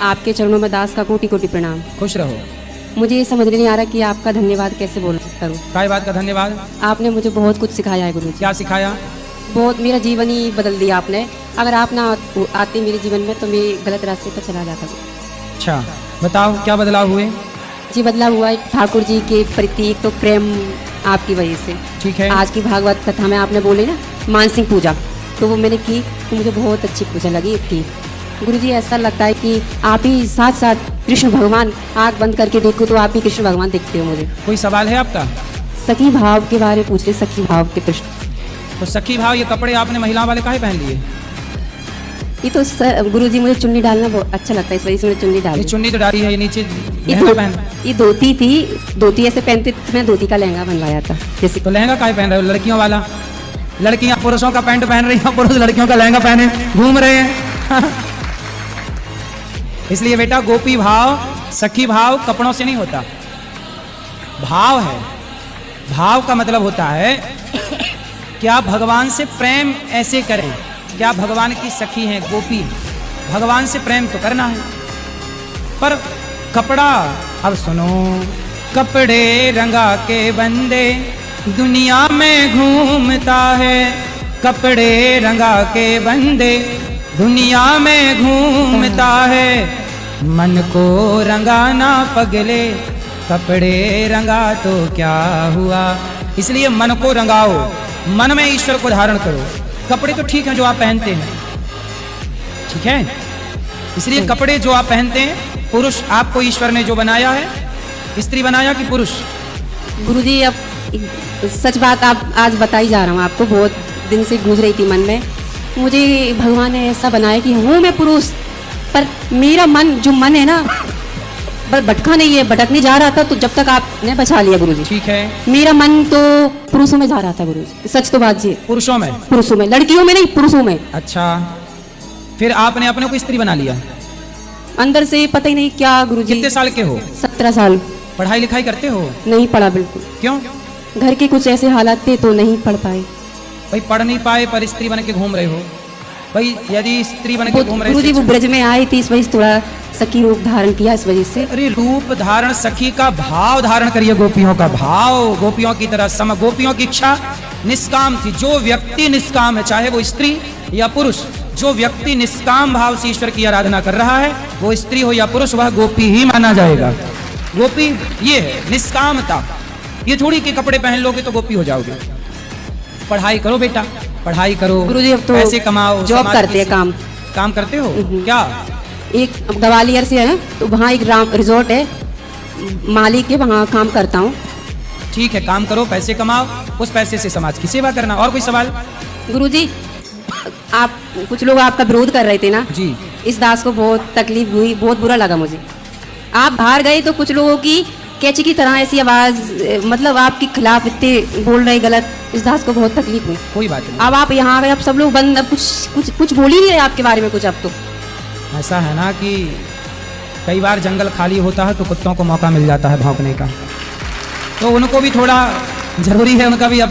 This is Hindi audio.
आपके चरणों में दास का कोटि कोटि प्रणाम। खुश रहो। मुझे ये समझ में नहीं आ रहा कि आपका धन्यवाद कैसे करूं। काय बात का धन्यवाद? आपने मुझे बहुत कुछ सिखाया है गुरुजी। क्या सिखाया? बहुत, मेरा जीवन ही बदल दिया आपने। अगर आप ना आते मेरे जीवन में तो मैं गलत रास्ते पर चला जाता। अच्छा बताओ क्या बदलाव हुए? जी बदलाव हुआ है ठाकुर जी के प्रति, एक तो प्रेम आपकी वजह से। ठीक है। आज की भागवत कथा में आपने बोले ना मानसिक पूजा, तो वो मैंने की तो मुझे बहुत अच्छी पूजा लगी थी। गुरुजी ऐसा लगता है कि आप ही साथ साथ कृष्ण भगवान, आँख बंद करके देखो तो आप ही कृष्ण भगवान दिखते हो मुझे। कोई सवाल है आपका? सखी भाव के बारे में पूछ रहे, सखी भाव के प्रश्न। तो सखी भाव, ये कपड़े आपने महिला वाले काहे पहन लिए? ये तो गुरुजी मुझे चुन्नी डालना बहुत अच्छा लगता है, इस वजह से मैंने चुन्नी डाली। ये चुन्नी तो डाली है, ये नीचे ये धोती थी, धोती ऐसे पहनते तो मैं धोती का लहंगा बनवाया था जैसे। तो लहंगा काहे पहन रहे हो? लड़कियों वाला। लड़कियां पुरुषों का पैंट पहन रही हैं, पुरुष लड़कियों का लहंगा पहने घूम रहे हैं। इसलिए बेटा गोपी भाव, सखी भाव कपड़ों से नहीं होता, भाव है। भाव का मतलब होता है कि आप भगवान से प्रेम ऐसे करें कि आप भगवान की सखी हैं, गोपी। भगवान से प्रेम तो करना है, पर कपड़ा, अब सुनो, कपड़े रंगा के बंदे दुनिया में घूमता है। कपड़े रंगा के बंदे दुनिया में घूमता है। मन को रंगाना पगले, कपड़े रंगा तो क्या हुआ। इसलिए मन को रंगाओ, मन में ईश्वर को धारण करो। कपड़े तो ठीक हैं जो आप पहनते हैं, ठीक है। इसलिए कपड़े जो आप पहनते हैं, पुरुष आपको ईश्वर ने जो बनाया है, स्त्री बनाया कि पुरुष? गुरुजी अब सच बात आप आज बताई जा रहा हूँ आपको, बहुत दिन से गूंज रही थी मन में। मुझे भगवान ने ऐसा बनाया कि हूँ मैं पुरुष, पर मेरा मन, जो मन है ना, भटका नहीं है, भटकने जा रहा था। तो जब तक आपने बचा लिया गुरुजी, ठीक है। मेरा मन तो पुरुषों में जा रहा था गुरुजी, सच तो बात जी। पुरुषों में? पुरुषों में, लड़कियों में नहीं, पुरुषों में। अच्छा, फिर आपने अपने को स्त्री बना लिया अंदर से पता ही नहीं क्या गुरुजी। कितने साल के हो? 17 साल। पढ़ाई लिखाई करते हो? नहीं पढ़ा बिल्कुल। क्यों? घर के कुछ ऐसे हालात थे तो नहीं पढ़ पाए। भाई पढ़ नहीं पाए पर स्त्री बन के घूम रहे हो। भाई यदि स्त्री बन के घूम रहे, गुरुजी वो ब्रज में आई थी, इस वजह से थोड़ा सखी रूप धारण किया, इस वजह से। अरे रूप धारण, सखी का भाव धारण करिए, गोपियों का भाव, गोपियों की तरह सम। गोपियों की इच्छा निष्काम थी। जो व्यक्ति निष्काम है, चाहे वो स्त्री या पुरुष, जो व्यक्ति निष्काम भाव से ईश्वर की आराधना कर रहा है, वो स्त्री हो या पुरुष, वह गोपी ही माना जाएगा। गोपी ये है निष्कामता। ये थोड़ी कि कपड़े पहन लोगे तो गोपी हो जाओगे। पढ़ाई करो बेटा, पढ़ाई करो गुरुजी, अब तो पैसे कमाओ। जॉब करते हैं, काम करते हो क्या? एक ग्वालियर से है, तो वहाँ एक रिजॉर्ट है, मालिक है, वहाँ काम करता हूँ। ठीक है, काम करो, पैसे कमाओ, उस पैसे से समाज की सेवा करना। और कोई सवाल? गुरुजी आप, कुछ लोग आपका विरोध कर रहे थे ना जी। इस दास को बहुत तकलीफ हुई, बहुत बुरा लगा मुझे। आप बाहर गए तो कुछ लोगों की कैची की तरह ऐसी आवाज, मतलब आपके खिलाफ इतने बोल रहे गलत, इस दास को बहुत तकलीफ हुई। कोई बात नहीं। अब आप यहाँ आए, अब सब लोग बंद, अब कुछ बोल ही नहीं रहे आपके बारे में कुछ। अब तो ऐसा है ना कि कई बार जंगल खाली होता है तो कुत्तों को मौका मिल जाता है भौंकने का, तो उनको भी थोड़ा जरूरी है, उनका भी अब